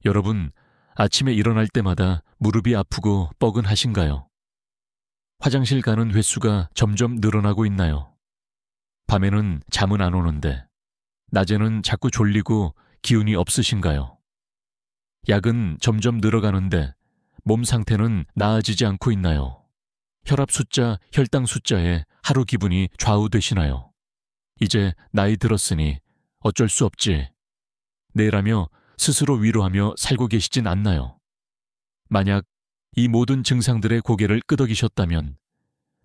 여러분, 아침에 일어날 때마다 무릎이 아프고 뻐근하신가요? 화장실 가는 횟수가 점점 늘어나고 있나요? 밤에는 잠은 안 오는데 낮에는 자꾸 졸리고 기운이 없으신가요? 약은 점점 늘어가는데 몸 상태는 나아지지 않고 있나요? 혈압 숫자, 혈당 숫자에 하루 기분이 좌우되시나요? 이제 나이 들었으니 어쩔 수 없지. 내라며 스스로 위로하며 살고 계시진 않나요? 만약 이 모든 증상들의 고개를 끄덕이셨다면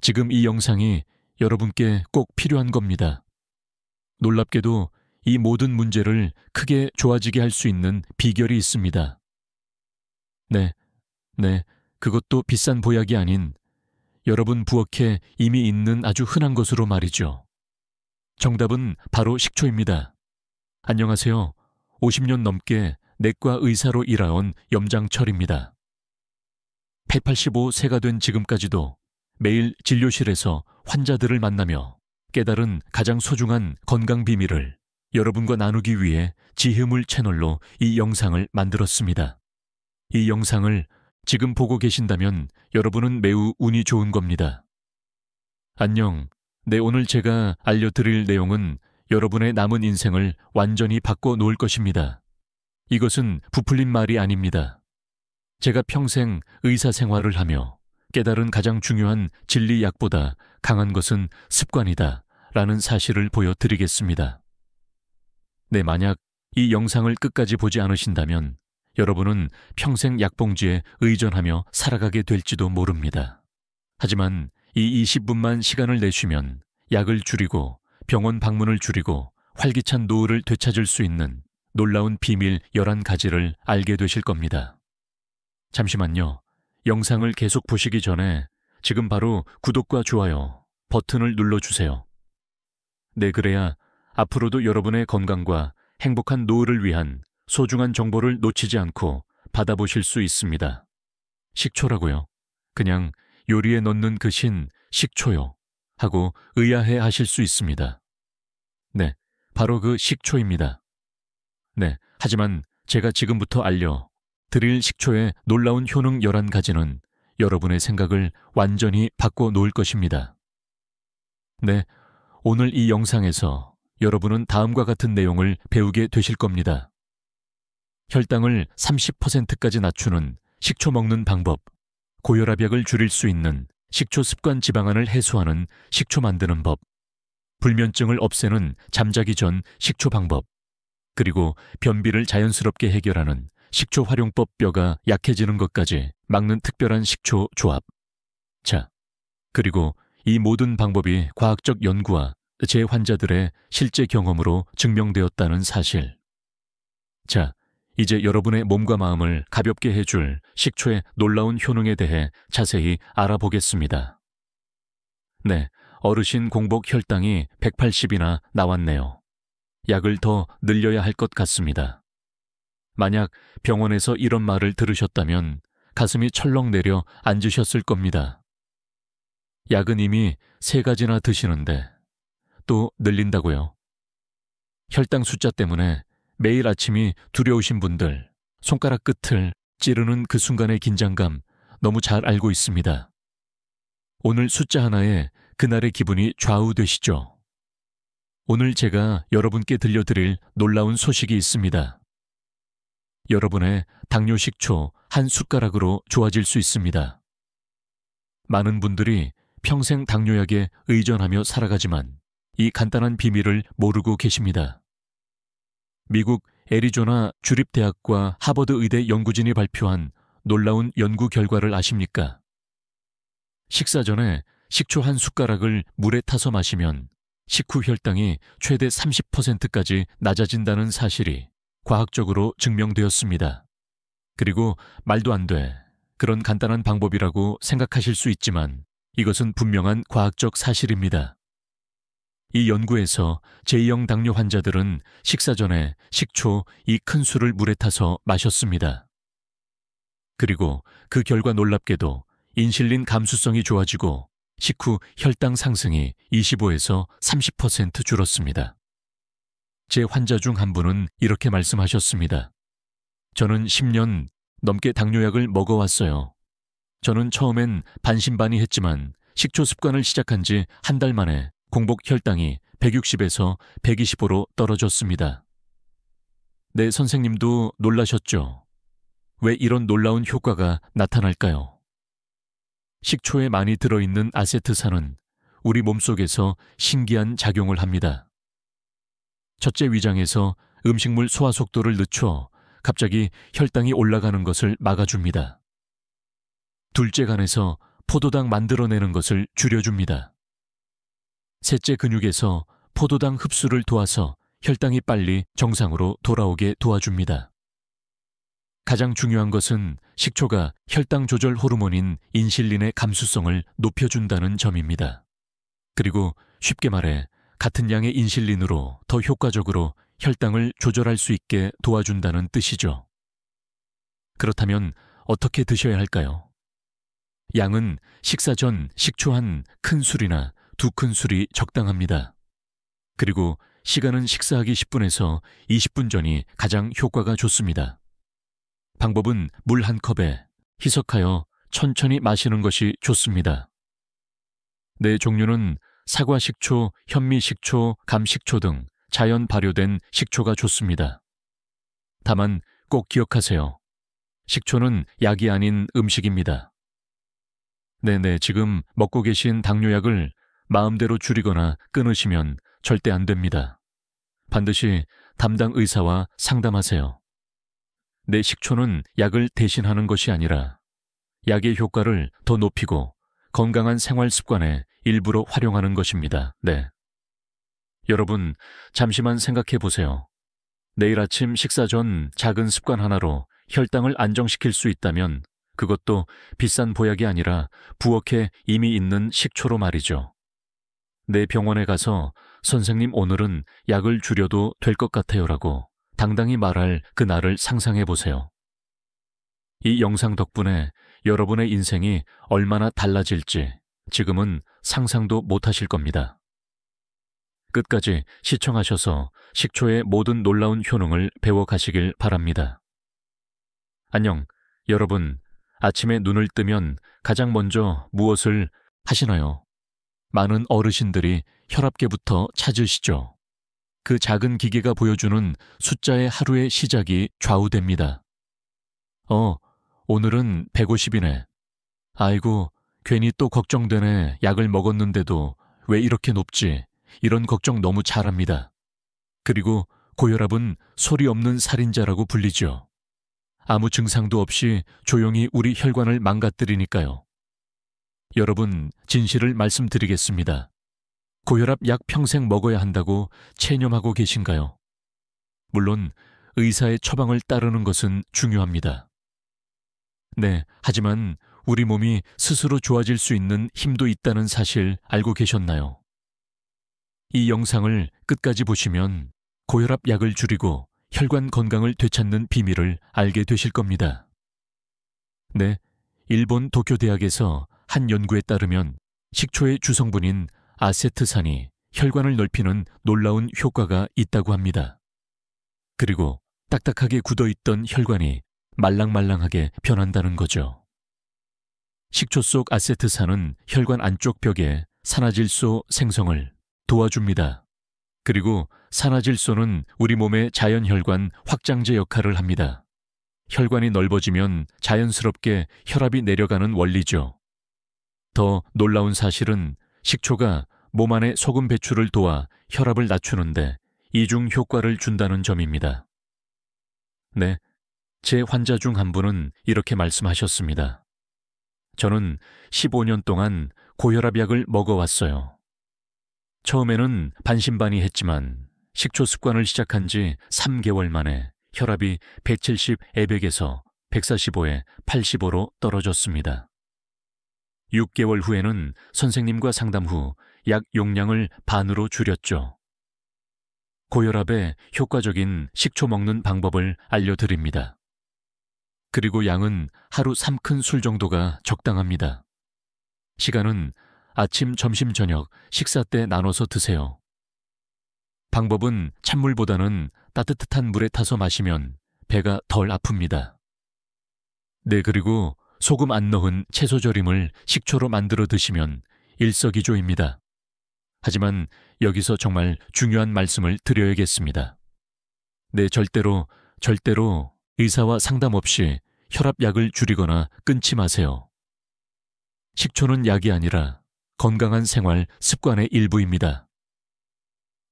지금 이 영상이 여러분께 꼭 필요한 겁니다. 놀랍게도 이 모든 문제를 크게 좋아지게 할 수 있는 비결이 있습니다. 네, 그것도 비싼 보약이 아닌 여러분 부엌에 이미 있는 아주 흔한 것으로 말이죠. 정답은 바로 식초입니다. 안녕하세요. 50년 넘게 내과 의사로 일해온 염장철입니다. 185세가 된 지금까지도 매일 진료실에서 환자들을 만나며 깨달은 가장 소중한 건강 비밀을 여러분과 나누기 위해 지흠을 채널로 이 영상을 만들었습니다. 이 영상을 지금 보고 계신다면 여러분은 매우 운이 좋은 겁니다. 안녕. 오늘 제가 알려드릴 내용은 여러분의 남은 인생을 완전히 바꿔 놓을 것입니다. 이것은 부풀린 말이 아닙니다. 제가 평생 의사 생활을 하며 깨달은 가장 중요한 진리약보다 강한 것은 습관이다 라는 사실을 보여드리겠습니다. 만약 이 영상을 끝까지 보지 않으신다면 여러분은 평생 약봉지에 의존하며 살아가게 될지도 모릅니다. 하지만 이 20분만 시간을 내쉬면 약을 줄이고 병원 방문을 줄이고 활기찬 노후를 되찾을 수 있는 놀라운 비밀 11가지를 알게 되실 겁니다. 잠시만요. 영상을 계속 보시기 전에 지금 바로 구독과 좋아요 버튼을 눌러주세요. 그래야 앞으로도 여러분의 건강과 행복한 노후를 위한 소중한 정보를 놓치지 않고 받아보실 수 있습니다. 식초라고요? 그냥 요리에 넣는 그 신 식초요 하고 의아해 하실 수 있습니다. 바로 그 식초입니다. 하지만 제가 지금부터 드릴 식초의 놀라운 효능 11가지는 여러분의 생각을 완전히 바꿔 놓을 것입니다. 오늘 이 영상에서 여러분은 다음과 같은 내용을 배우게 되실 겁니다. 혈당을 30%까지 낮추는 식초 먹는 방법, 고혈압약을 줄일 수 있는 식초 습관 지방안을 해소하는 식초 만드는 법, 불면증을 없애는 잠자기 전 식초 방법, 그리고 변비를 자연스럽게 해결하는 식초 활용법 뼈가 약해지는 것까지 막는 특별한 식초 조합. 그리고 이 모든 방법이 과학적 연구와 제 환자들의 실제 경험으로 증명되었다는 사실. 이제 여러분의 몸과 마음을 가볍게 해줄 식초의 놀라운 효능에 대해 자세히 알아보겠습니다. 어르신 공복 혈당이 180이나 나왔네요. 약을 더 늘려야 할 것 같습니다. 만약 병원에서 이런 말을 들으셨다면 가슴이 철렁 내려 앉으셨을 겁니다. 약은 이미 3가지나 드시는데 또 늘린다고요? 혈당 숫자 때문에 매일 아침이 두려우신 분들, 손가락 끝을 찌르는 그 순간의 긴장감 너무 잘 알고 있습니다. 오늘 숫자 하나에 그날의 기분이 좌우되시죠? 오늘 제가 여러분께 들려드릴 놀라운 소식이 있습니다. 여러분의 당뇨 식초 한 숟가락으로 좋아질 수 있습니다. 많은 분들이 평생 당뇨약에 의존하며 살아가지만 이 간단한 비밀을 모르고 계십니다. 미국 애리조나 주립대학과 하버드 의대 연구진이 발표한 놀라운 연구 결과를 아십니까? 식사 전에 식초 한 숟가락을 물에 타서 마시면 식후 혈당이 최대 30%까지 낮아진다는 사실이 과학적으로 증명되었습니다. 그리고 말도 안 돼. 그런 간단한 방법이라고 생각하실 수 있지만 이것은 분명한 과학적 사실입니다. 이 연구에서 제2형 당뇨 환자들은 식사 전에 식초 이 큰 술을 물에 타서 마셨습니다. 그리고 그 결과 놀랍게도 인슐린 감수성이 좋아지고 식후 혈당 상승이 25에서 30% 줄었습니다. 제 환자 중 한 분은 이렇게 말씀하셨습니다. 저는 10년 넘게 당뇨약을 먹어왔어요. 저는 처음엔 반신반의했지만 식초 습관을 시작한 지 한 달 만에 공복 혈당이 160에서 125로 떨어졌습니다. 네, 선생님도 놀라셨죠? 왜 이런 놀라운 효과가 나타날까요? 식초에 많이 들어있는 아세트산은 우리 몸속에서 신기한 작용을 합니다. 첫째, 위장에서 음식물 소화 속도를 늦춰 갑자기 혈당이 올라가는 것을 막아줍니다. 둘째, 간에서 포도당 만들어내는 것을 줄여줍니다. 셋째, 근육에서 포도당 흡수를 도와서 혈당이 빨리 정상으로 돌아오게 도와줍니다. 가장 중요한 것은 식초가 혈당 조절 호르몬인 인슐린의 감수성을 높여준다는 점입니다. 그리고 쉽게 말해 같은 양의 인슐린으로 더 효과적으로 혈당을 조절할 수 있게 도와준다는 뜻이죠. 그렇다면 어떻게 드셔야 할까요? 양은 식사 전 식초 한 큰술이나 2큰술이 적당합니다. 그리고 시간은 식사하기 10분에서 20분 전이 가장 효과가 좋습니다. 방법은 물 한 컵에 희석하여 천천히 마시는 것이 좋습니다. 네, 종류는 사과 식초, 현미 식초, 감 식초 등 자연 발효된 식초가 좋습니다. 다만 꼭 기억하세요. 식초는 약이 아닌 음식입니다. 네네, 지금 먹고 계신 당뇨약을 마음대로 줄이거나 끊으시면 절대 안 됩니다. 반드시 담당 의사와 상담하세요. 내 식초는 약을 대신하는 것이 아니라 약의 효과를 더 높이고 건강한 생활 습관의 일부로 활용하는 것입니다. 네. 여러분, 잠시만 생각해 보세요. 내일 아침 식사 전 작은 습관 하나로 혈당을 안정시킬 수 있다면 그것도 비싼 보약이 아니라 부엌에 이미 있는 식초로 말이죠. 내 병원에 가서 선생님, 오늘은 약을 줄여도 될 것 같아요라고 당당히 말할 그 날을 상상해 보세요. 이 영상 덕분에 여러분의 인생이 얼마나 달라질지 지금은 상상도 못하실 겁니다. 끝까지 시청하셔서 식초의 모든 놀라운 효능을 배워가시길 바랍니다. 안녕, 여러분. 아침에 눈을 뜨면 가장 먼저 무엇을 하시나요? 많은 어르신들이 혈압계부터 찾으시죠. 그 작은 기계가 보여주는 숫자의 하루의 시작이 좌우됩니다. 오늘은 150이네. 아이고, 괜히 또 걱정되네. 약을 먹었는데도 왜 이렇게 높지? 이런 걱정 너무 잘합니다. 그리고 고혈압은 소리 없는 살인자라고 불리죠. 아무 증상도 없이 조용히 우리 혈관을 망가뜨리니까요. 여러분, 진실을 말씀드리겠습니다. 고혈압 약 평생 먹어야 한다고 체념하고 계신가요? 물론 의사의 처방을 따르는 것은 중요합니다. 네, 하지만 우리 몸이 스스로 좋아질 수 있는 힘도 있다는 사실 알고 계셨나요? 이 영상을 끝까지 보시면 고혈압 약을 줄이고 혈관 건강을 되찾는 비밀을 알게 되실 겁니다. 네, 일본 도쿄대학에서 한 연구에 따르면 식초의 주성분인 아세트산이 혈관을 넓히는 놀라운 효과가 있다고 합니다. 그리고 딱딱하게 굳어있던 혈관이 말랑말랑하게 변한다는 거죠. 식초 속 아세트산은 혈관 안쪽 벽에 산화질소 생성을 도와줍니다. 그리고 산화질소는 우리 몸의 자연혈관 확장제 역할을 합니다. 혈관이 넓어지면 자연스럽게 혈압이 내려가는 원리죠. 더 놀라운 사실은 식초가 몸 안의 소금 배출을 도와 혈압을 낮추는데 이중 효과를 준다는 점입니다. 네, 제 환자 중 한 분은 이렇게 말씀하셨습니다. 저는 15년 동안 고혈압 약을 먹어왔어요. 처음에는 반신반의했지만 식초 습관을 시작한 지 3개월 만에 혈압이 170 에백에서 145에 85로 떨어졌습니다. 6개월 후에는 선생님과 상담 후 약 용량을 반으로 줄였죠. 고혈압에 효과적인 식초 먹는 방법을 알려드립니다. 그리고 양은 하루 3큰술 정도가 적당합니다. 시간은 아침, 점심, 저녁, 식사 때 나눠서 드세요. 방법은 찬물보다는 따뜻한 물에 타서 마시면 배가 덜 아픕니다. 네, 그리고 소금 안 넣은 채소절임을 식초로 만들어 드시면 일석이조입니다. 하지만 여기서 정말 중요한 말씀을 드려야겠습니다. 네, 절대로 의사와 상담 없이 혈압약을 줄이거나 끊지 마세요. 식초는 약이 아니라 건강한 생활 습관의 일부입니다.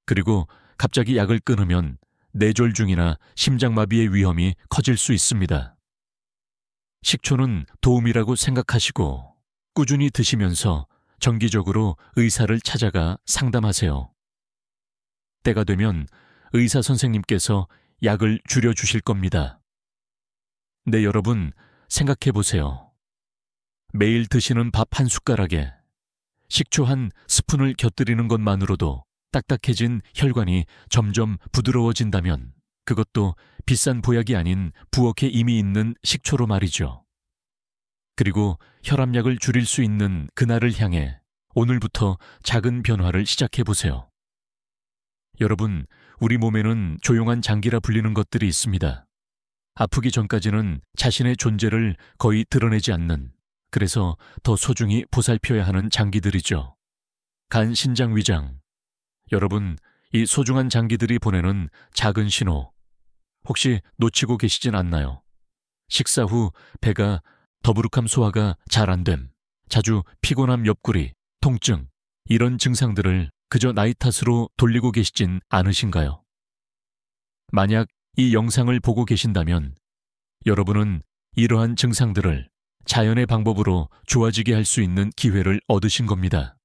그리고 갑자기 약을 끊으면 뇌졸중이나 심장마비의 위험이 커질 수 있습니다. 식초는 도움이라고 생각하시고 꾸준히 드시면서 정기적으로 의사를 찾아가 상담하세요. 때가 되면 의사 선생님께서 약을 줄여주실 겁니다. 네, 여러분 생각해 보세요. 매일 드시는 밥 한 숟가락에 식초 한 스푼을 곁들이는 것만으로도 딱딱해진 혈관이 점점 부드러워진다면 그것도 비싼 보약이 아닌 부엌에 이미 있는 식초로 말이죠. 그리고 혈압약을 줄일 수 있는 그날을 향해 오늘부터 작은 변화를 시작해 보세요. 여러분, 우리 몸에는 조용한 장기라 불리는 것들이 있습니다. 아프기 전까지는 자신의 존재를 거의 드러내지 않는, 그래서 더 소중히 보살펴야 하는 장기들이죠. 간, 신장, 위장. 여러분, 이 소중한 장기들이 보내는 작은 신호, 혹시 놓치고 계시진 않나요? 식사 후 배가 더부룩함, 소화가 잘 안 됨, 자주 피곤함, 옆구리, 통증, 이런 증상들을 그저 나이 탓으로 돌리고 계시진 않으신가요? 만약 이 영상을 보고 계신다면 여러분은 이러한 증상들을 자연의 방법으로 좋아지게 할 수 있는 기회를 얻으신 겁니다.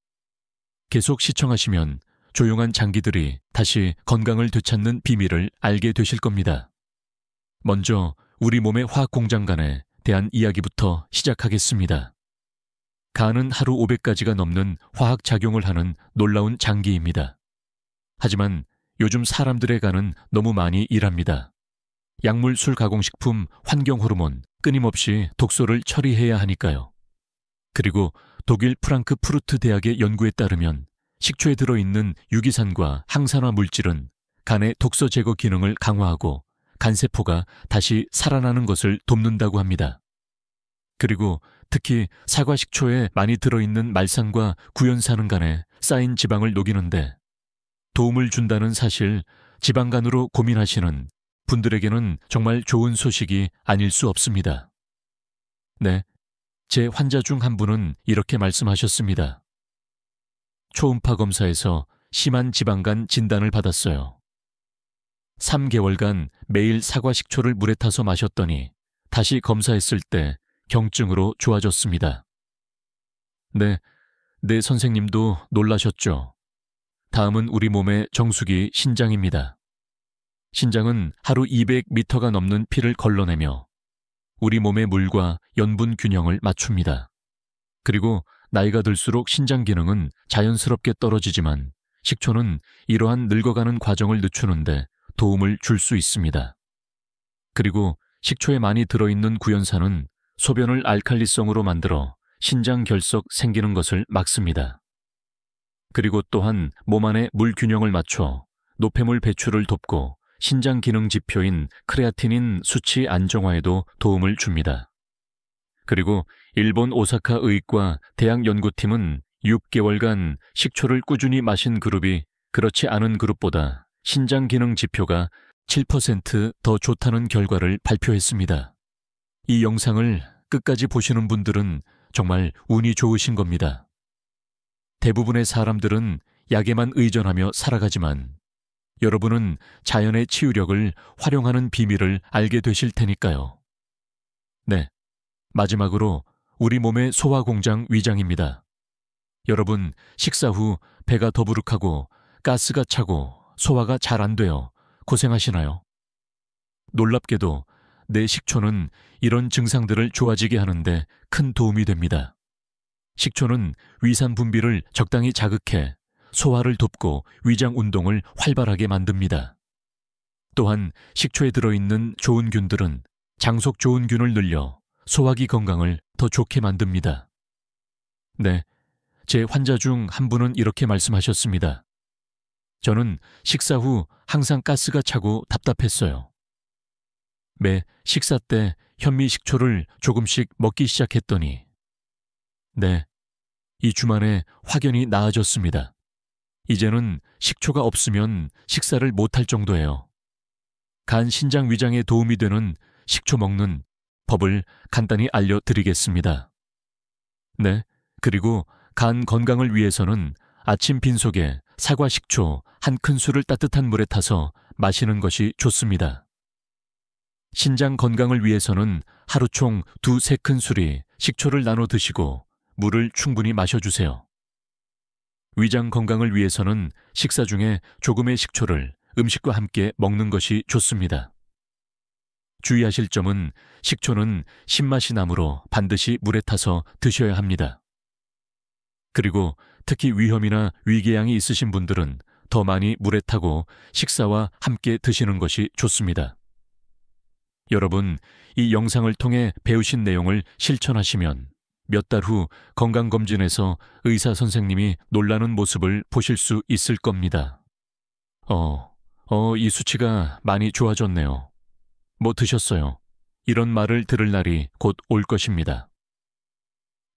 계속 시청하시면 조용한 장기들이 다시 건강을 되찾는 비밀을 알게 되실 겁니다. 먼저 우리 몸의 화학 공장간에 대한 이야기부터 시작하겠습니다. 간은 하루 500가지가 넘는 화학 작용을 하는 놀라운 장기입니다. 하지만 요즘 사람들의 간은 너무 많이 일합니다. 약물, 술, 가공식품, 환경호르몬, 끊임없이 독소를 처리해야 하니까요. 그리고 독일 프랑크푸르트 대학의 연구에 따르면 식초에 들어있는 유기산과 항산화 물질은 간의 독소 제거 기능을 강화하고 간세포가 다시 살아나는 것을 돕는다고 합니다. 그리고 특히 사과 식초에 많이 들어있는 말산과 구연산은 간에 쌓인 지방을 녹이는데 도움을 준다는 사실, 지방간으로 고민하시는 분들에게는 정말 좋은 소식이 아닐 수 없습니다. 네, 제 환자 중 한 분은 이렇게 말씀하셨습니다. 초음파 검사에서 심한 지방간 진단을 받았어요. 3개월간 매일 사과 식초를 물에 타서 마셨더니 다시 검사했을 때 경증으로 좋아졌습니다. 네, 선생님도 놀라셨죠? 다음은 우리 몸의 정수기 신장입니다. 신장은 하루 200리터가 넘는 피를 걸러내며 우리 몸의 물과 염분 균형을 맞춥니다. 그리고 나이가 들수록 신장 기능은 자연스럽게 떨어지지만 식초는 이러한 늙어가는 과정을 늦추는데 도움을 줄 수 있습니다. 그리고 식초에 많이 들어있는 구연산은 소변을 알칼리성으로 만들어 신장 결석 생기는 것을 막습니다. 그리고 또한 몸 안의 물 균형을 맞춰 노폐물 배출을 돕고 신장 기능 지표인 크레아티닌 수치 안정화에도 도움을 줍니다. 그리고 일본 오사카 의과 대학 연구팀은 6개월간 식초를 꾸준히 마신 그룹이 그렇지 않은 그룹보다 신장 기능 지표가 7% 더 좋다는 결과를 발표했습니다. 이 영상을 끝까지 보시는 분들은 정말 운이 좋으신 겁니다. 대부분의 사람들은 약에만 의존하며 살아가지만 여러분은 자연의 치유력을 활용하는 비밀을 알게 되실 테니까요. 네, 마지막으로 우리 몸의 소화공장 위장입니다. 여러분, 식사 후 배가 더부룩하고 가스가 차고 소화가 잘 안 돼요. 고생하시나요? 놀랍게도 내 식초는 이런 증상들을 좋아지게 하는데 큰 도움이 됩니다. 식초는 위산 분비를 적당히 자극해 소화를 돕고 위장 운동을 활발하게 만듭니다. 또한 식초에 들어있는 좋은 균들은 장속 좋은 균을 늘려 소화기 건강을 더 좋게 만듭니다. 네, 제 환자 중 한 분은 이렇게 말씀하셨습니다. 저는 식사 후 항상 가스가 차고 답답했어요. 매 식사 때 현미 식초를 조금씩 먹기 시작했더니 네, 2주 만에 확연히 나아졌습니다. 이제는 식초가 없으면 식사를 못할 정도예요. 간 신장 위장에 도움이 되는 식초 먹는 법을 간단히 알려드리겠습니다. 네, 그리고 간 건강을 위해서는 아침 빈속에 사과 식초 한 큰술을 따뜻한 물에 타서 마시는 것이 좋습니다. 신장 건강을 위해서는 하루 총 2~3큰술이 식초를 나눠 드시고 물을 충분히 마셔주세요. 위장 건강을 위해서는 식사 중에 조금의 식초를 음식과 함께 먹는 것이 좋습니다. 주의하실 점은 식초는 신맛이 나므로 반드시 물에 타서 드셔야 합니다. 그리고 특히 위염이나 위궤양이 있으신 분들은 더 많이 물에 타고 식사와 함께 드시는 것이 좋습니다. 여러분, 이 영상을 통해 배우신 내용을 실천하시면 몇 달 후 건강검진에서 의사 선생님이 놀라는 모습을 보실 수 있을 겁니다. 이 수치가 많이 좋아졌네요. 뭐 드셨어요? 이런 말을 들을 날이 곧 올 것입니다.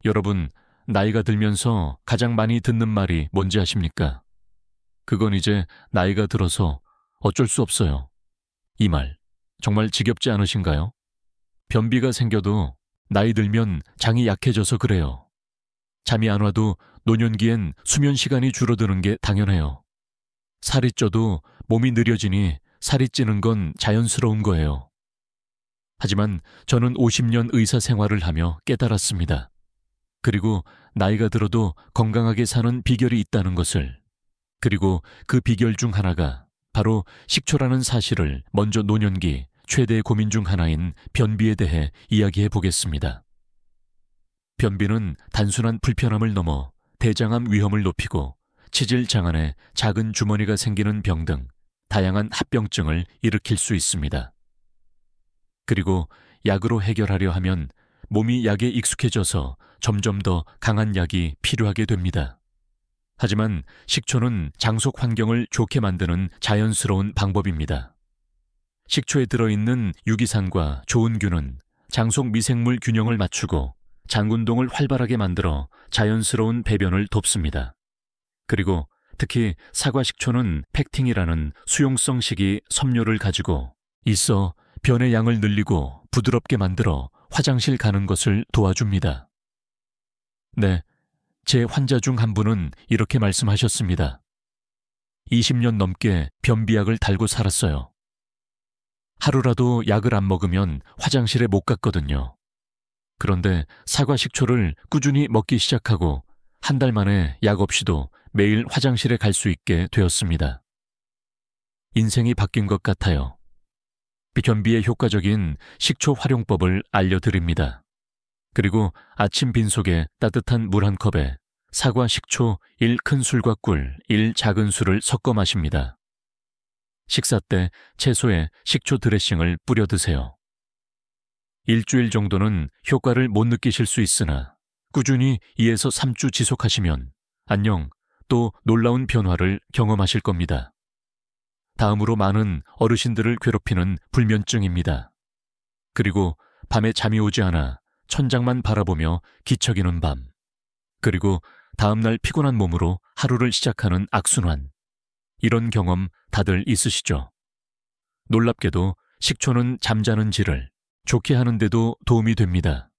여러분, 나이가 들면서 가장 많이 듣는 말이 뭔지 아십니까? 그건 이제 나이가 들어서 어쩔 수 없어요. 이 말, 정말 지겹지 않으신가요? 변비가 생겨도 나이 들면 장이 약해져서 그래요. 잠이 안 와도 노년기엔 수면 시간이 줄어드는 게 당연해요. 살이 쪄도 몸이 느려지니 살이 찌는 건 자연스러운 거예요. 하지만 저는 50년 의사 생활을 하며 깨달았습니다. 그리고 나이가 들어도 건강하게 사는 비결이 있다는 것을, 그리고 그 비결 중 하나가 바로 식초라는 사실을 먼저 노년기 최대의 고민 중 하나인 변비에 대해 이야기해 보겠습니다. 변비는 단순한 불편함을 넘어 대장암 위험을 높이고 치질 장안에 작은 주머니가 생기는 병 등 다양한 합병증을 일으킬 수 있습니다. 그리고 약으로 해결하려 하면 몸이 약에 익숙해져서 점점 더 강한 약이 필요하게 됩니다. 하지만 식초는 장속 환경을 좋게 만드는 자연스러운 방법입니다. 식초에 들어있는 유기산과 좋은 균은 장속 미생물 균형을 맞추고 장운동을 활발하게 만들어 자연스러운 배변을 돕습니다. 그리고 특히 사과 식초는 팩틴이라는 수용성 식이 섬유를 가지고 있어 변의 양을 늘리고 부드럽게 만들어 화장실 가는 것을 도와줍니다. 네, 제 환자 중 한 분은 이렇게 말씀하셨습니다. 20년 넘게 변비약을 달고 살았어요. 하루라도 약을 안 먹으면 화장실에 못 갔거든요. 그런데 사과 식초를 꾸준히 먹기 시작하고 한 달 만에 약 없이도 매일 화장실에 갈 수 있게 되었습니다. 인생이 바뀐 것 같아요. 변비에 효과적인 식초 활용법을 알려드립니다. 그리고 아침 빈속에 따뜻한 물 한 컵에 사과 식초 1큰술과 꿀 1작은술을 섞어 마십니다. 식사 때 채소에 식초 드레싱을 뿌려 드세요. 일주일 정도는 효과를 못 느끼실 수 있으나 꾸준히 2에서 3주 지속하시면 안녕 또 놀라운 변화를 경험하실 겁니다. 다음으로 많은 어르신들을 괴롭히는 불면증입니다. 그리고 밤에 잠이 오지 않아 천장만 바라보며 기척이는 밤. 그리고 다음날 피곤한 몸으로 하루를 시작하는 악순환. 이런 경험 다들 있으시죠? 놀랍게도 식초는 잠자는 질을 좋게 하는 데도 도움이 됩니다.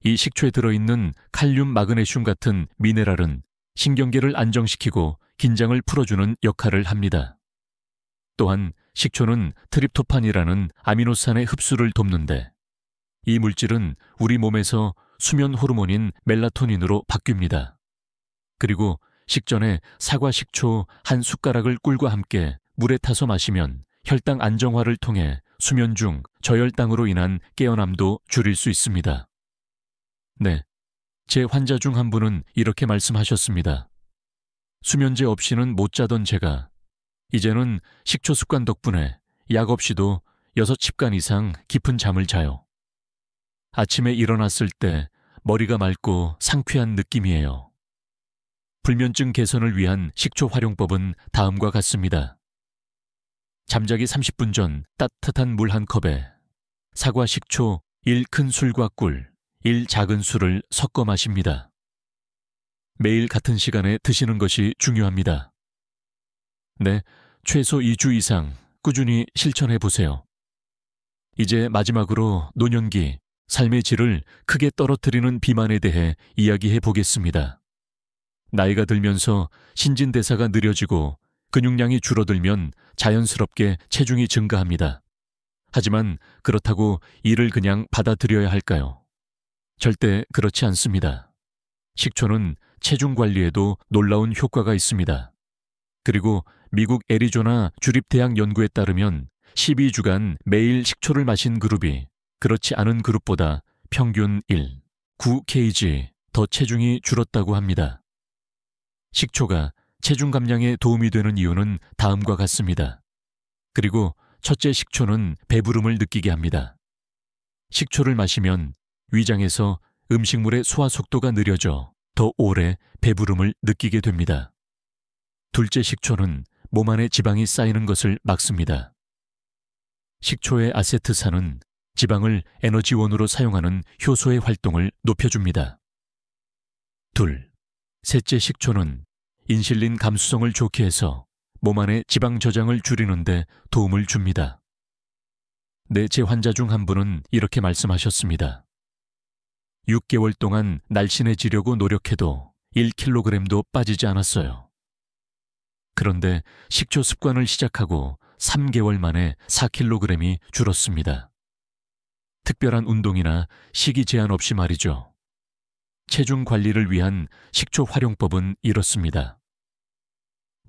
이 식초에 들어있는 칼륨, 마그네슘 같은 미네랄은 신경계를 안정시키고 긴장을 풀어주는 역할을 합니다. 또한 식초는 트립토판이라는 아미노산의 흡수를 돕는데 이 물질은 우리 몸에서 수면 호르몬인 멜라토닌으로 바뀝니다. 그리고 식전에 사과 식초 한 숟가락을 꿀과 함께 물에 타서 마시면 혈당 안정화를 통해 수면 중 저혈당으로 인한 깨어남도 줄일 수 있습니다. 네, 제 환자 중 한 분은 이렇게 말씀하셨습니다. 수면제 없이는 못 자던 제가 이제는 식초 습관 덕분에 약 없이도 6시간 이상 깊은 잠을 자요. 아침에 일어났을 때 머리가 맑고 상쾌한 느낌이에요. 불면증 개선을 위한 식초 활용법은 다음과 같습니다. 잠자기 30분 전 따뜻한 물 한 컵에 사과 식초 1큰술과 꿀 1작은술을 섞어 마십니다. 매일 같은 시간에 드시는 것이 중요합니다. 네, 최소 2주 이상 꾸준히 실천해 보세요. 이제 마지막으로 노년기, 삶의 질을 크게 떨어뜨리는 비만에 대해 이야기해 보겠습니다. 나이가 들면서 신진대사가 느려지고 근육량이 줄어들면 자연스럽게 체중이 증가합니다. 하지만 그렇다고 이를 그냥 받아들여야 할까요? 절대 그렇지 않습니다. 식초는 체중 관리에도 놀라운 효과가 있습니다. 그리고 미국 애리조나 주립대학 연구에 따르면 12주간 매일 식초를 마신 그룹이 그렇지 않은 그룹보다 평균 9kg 더 체중이 줄었다고 합니다. 식초가 체중 감량에 도움이 되는 이유는 다음과 같습니다. 그리고 첫째, 식초는 배부름을 느끼게 합니다. 식초를 마시면 위장에서 음식물의 소화 속도가 느려져 더 오래 배부름을 느끼게 됩니다. 둘째, 식초는 몸 안에 지방이 쌓이는 것을 막습니다. 식초의 아세트산은 지방을 에너지원으로 사용하는 효소의 활동을 높여줍니다. 셋째, 식초는 인슐린 감수성을 좋게 해서 몸 안의 지방 저장을 줄이는 데 도움을 줍니다. 제 환자 중 한 분은 이렇게 말씀하셨습니다. 6개월 동안 날씬해지려고 노력해도 1kg도 빠지지 않았어요. 그런데 식초 습관을 시작하고 3개월 만에 4kg이 줄었습니다. 특별한 운동이나 식이 제한 없이 말이죠. 체중 관리를 위한 식초 활용법은 이렇습니다.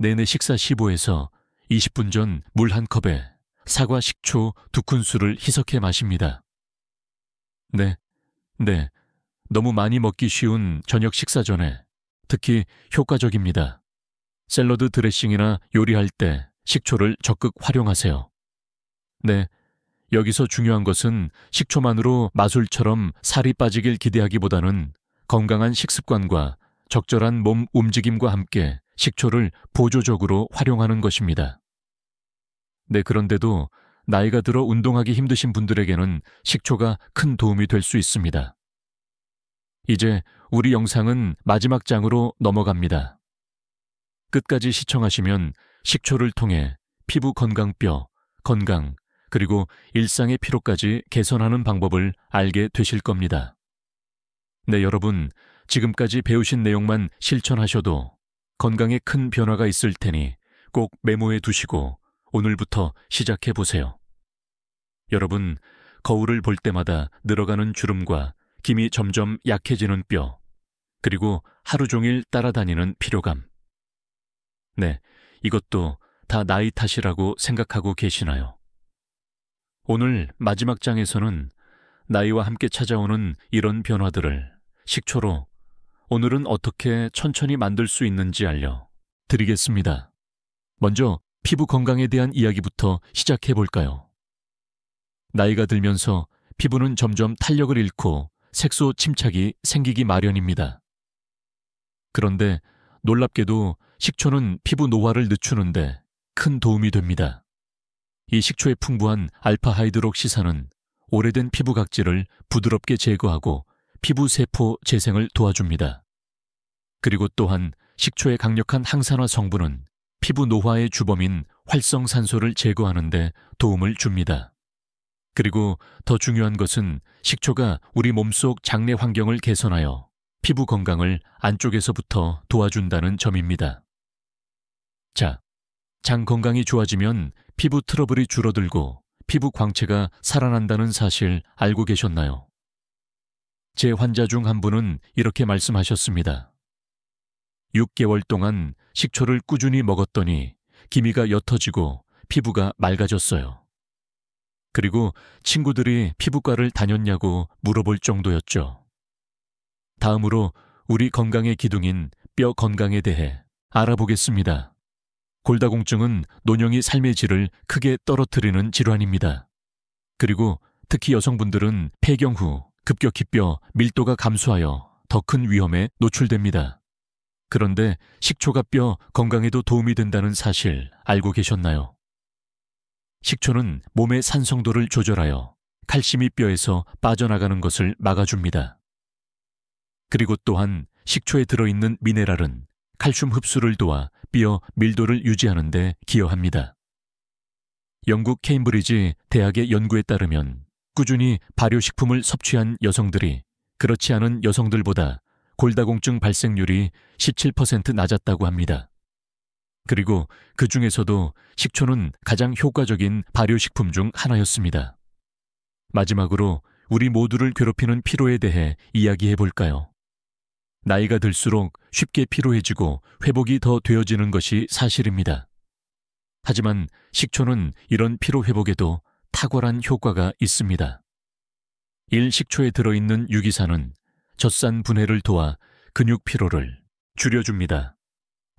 내내 식사 15에서 20분 전 물 한 컵에 사과 식초 2큰술을 희석해 마십니다. 네, 너무 많이 먹기 쉬운 저녁 식사 전에 특히 효과적입니다. 샐러드 드레싱이나 요리할 때 식초를 적극 활용하세요. 네, 여기서 중요한 것은 식초만으로 마술처럼 살이 빠지길 기대하기보다는 건강한 식습관과 적절한 몸 움직임과 함께 식초를 보조적으로 활용하는 것입니다. 네, 그런데도 나이가 들어 운동하기 힘드신 분들에게는 식초가 큰 도움이 될 수 있습니다. 이제 우리 영상은 마지막 장으로 넘어갑니다. 끝까지 시청하시면 식초를 통해 피부 건강뼈, 건강, 그리고 일상의 피로까지 개선하는 방법을 알게 되실 겁니다. 네, 여러분, 지금까지 배우신 내용만 실천하셔도 건강에 큰 변화가 있을 테니 꼭 메모해 두시고 오늘부터 시작해 보세요. 여러분, 거울을 볼 때마다 늘어가는 주름과 김이 점점 약해지는 뼈, 그리고 하루 종일 따라다니는 피로감. 네, 이것도 다 나이 탓이라고 생각하고 계시나요? 오늘 마지막 장에서는 나이와 함께 찾아오는 이런 변화들을 식초로 오늘은 어떻게 천천히 만들 수 있는지 알려드리겠습니다. 먼저 피부 건강에 대한 이야기부터 시작해 볼까요? 나이가 들면서 피부는 점점 탄력을 잃고 색소 침착이 생기기 마련입니다. 그런데 놀랍게도 식초는 피부 노화를 늦추는데 큰 도움이 됩니다. 이 식초의 풍부한 알파하이드록시산은 오래된 피부 각질을 부드럽게 제거하고 피부 세포 재생을 도와줍니다. 그리고 또한 식초의 강력한 항산화 성분은 피부 노화의 주범인 활성산소를 제거하는 데 도움을 줍니다. 그리고 더 중요한 것은 식초가 우리 몸속 장내 환경을 개선하여 피부 건강을 안쪽에서부터 도와준다는 점입니다. 자, 장 건강이 좋아지면 피부 트러블이 줄어들고 피부 광채가 살아난다는 사실 알고 계셨나요? 제 환자 중 한 분은 이렇게 말씀하셨습니다. 6개월 동안 식초를 꾸준히 먹었더니 기미가 옅어지고 피부가 맑아졌어요. 그리고 친구들이 피부과를 다녔냐고 물어볼 정도였죠. 다음으로 우리 건강의 기둥인 뼈 건강에 대해 알아보겠습니다. 골다공증은 노령이 삶의 질을 크게 떨어뜨리는 질환입니다. 그리고 특히 여성분들은 폐경 후 급격히 뼈 밀도가 감소하여 더 큰 위험에 노출됩니다. 그런데 식초가 뼈 건강에도 도움이 된다는 사실 알고 계셨나요? 식초는 몸의 산성도를 조절하여 칼슘이 뼈에서 빠져나가는 것을 막아줍니다. 그리고 또한 식초에 들어있는 미네랄은 칼슘 흡수를 도와 뼈 밀도를 유지하는 데 기여합니다. 영국 케임브리지 대학의 연구에 따르면 꾸준히 발효식품을 섭취한 여성들이 그렇지 않은 여성들보다 골다공증 발생률이 17% 낮았다고 합니다. 그리고 그 중에서도 식초는 가장 효과적인 발효식품 중 하나였습니다. 마지막으로 우리 모두를 괴롭히는 피로에 대해 이야기해 볼까요? 나이가 들수록 쉽게 피로해지고 회복이 더 되어지는 것이 사실입니다. 하지만 식초는 이런 피로 회복에도 탁월한 효과가 있습니다. 1식초에 들어있는 유기산은 젖산 분해를 도와 근육 피로를 줄여줍니다.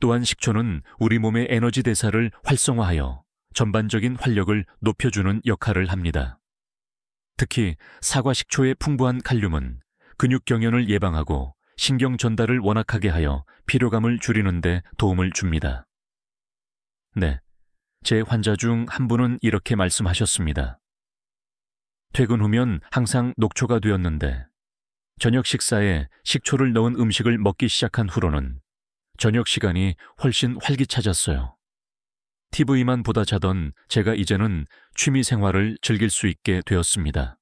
또한 식초는 우리 몸의 에너지 대사를 활성화하여 전반적인 활력을 높여주는 역할을 합니다. 특히 사과 식초의 풍부한 칼륨은 근육 경연을 예방하고 신경 전달을 원활하게 하여 피로감을 줄이는 데 도움을 줍니다. 네, 제 환자 중 한 분은 이렇게 말씀하셨습니다. 퇴근 후면 항상 녹초가 되었는데 저녁 식사에 식초를 넣은 음식을 먹기 시작한 후로는 저녁 시간이 훨씬 활기차졌어요. TV만 보다 자던 제가 이제는 취미 생활을 즐길 수 있게 되었습니다.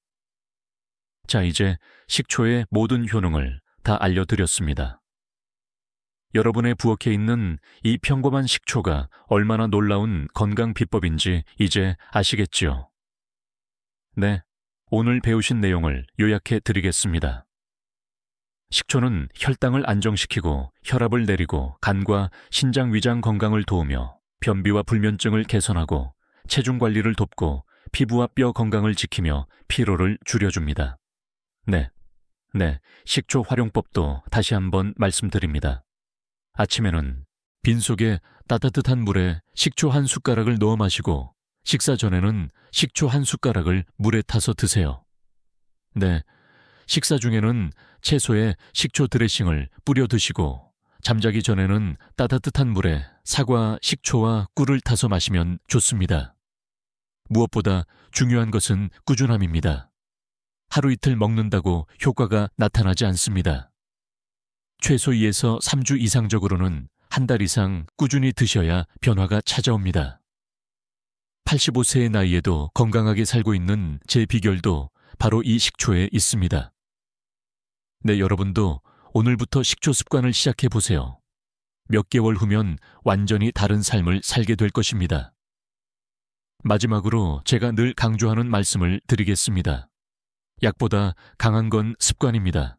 자, 이제 식초의 모든 효능을 다 알려드렸습니다. 여러분의 부엌에 있는 이 평범한 식초가 얼마나 놀라운 건강 비법인지 이제 아시겠지요? 네, 오늘 배우신 내용을 요약해 드리겠습니다. 식초는 혈당을 안정시키고 혈압을 내리고 간과 신장 위장 건강을 도우며 변비와 불면증을 개선하고 체중 관리를 돕고 피부와 뼈 건강을 지키며 피로를 줄여줍니다. 네, 식초 활용법도 다시 한번 말씀드립니다. 아침에는 빈속에 따뜻한 물에 식초 한 숟가락을 넣어 마시고 식사 전에는 식초 한 숟가락을 물에 타서 드세요. 네, 식사 중에는 채소에 식초 드레싱을 뿌려 드시고 잠자기 전에는 따뜻한 물에 사과, 식초와 꿀을 타서 마시면 좋습니다. 무엇보다 중요한 것은 꾸준함입니다. 하루 이틀 먹는다고 효과가 나타나지 않습니다. 최소 2에서 3주 이상적으로는 한 달 이상 꾸준히 드셔야 변화가 찾아옵니다. 85세의 나이에도 건강하게 살고 있는 제 비결도 바로 이 식초에 있습니다. 네, 여러분도 오늘부터 식초 습관을 시작해 보세요. 몇 개월 후면 완전히 다른 삶을 살게 될 것입니다. 마지막으로 제가 늘 강조하는 말씀을 드리겠습니다. 약보다 강한 건 습관입니다.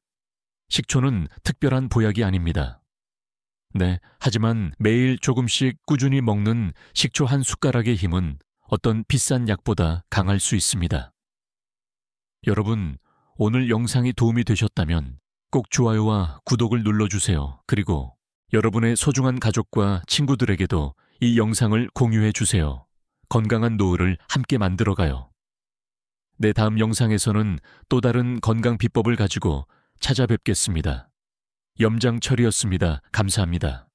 식초는 특별한 보약이 아닙니다. 네, 하지만 매일 조금씩 꾸준히 먹는 식초 한 숟가락의 힘은 어떤 비싼 약보다 강할 수 있습니다. 여러분, 오늘 영상이 도움이 되셨다면 꼭 좋아요와 구독을 눌러주세요. 그리고 여러분의 소중한 가족과 친구들에게도 이 영상을 공유해 주세요. 건강한 노후를 함께 만들어가요. 네, 다음 영상에서는 또 다른 건강 비법을 가지고 찾아뵙겠습니다. 염장철이었습니다. 감사합니다.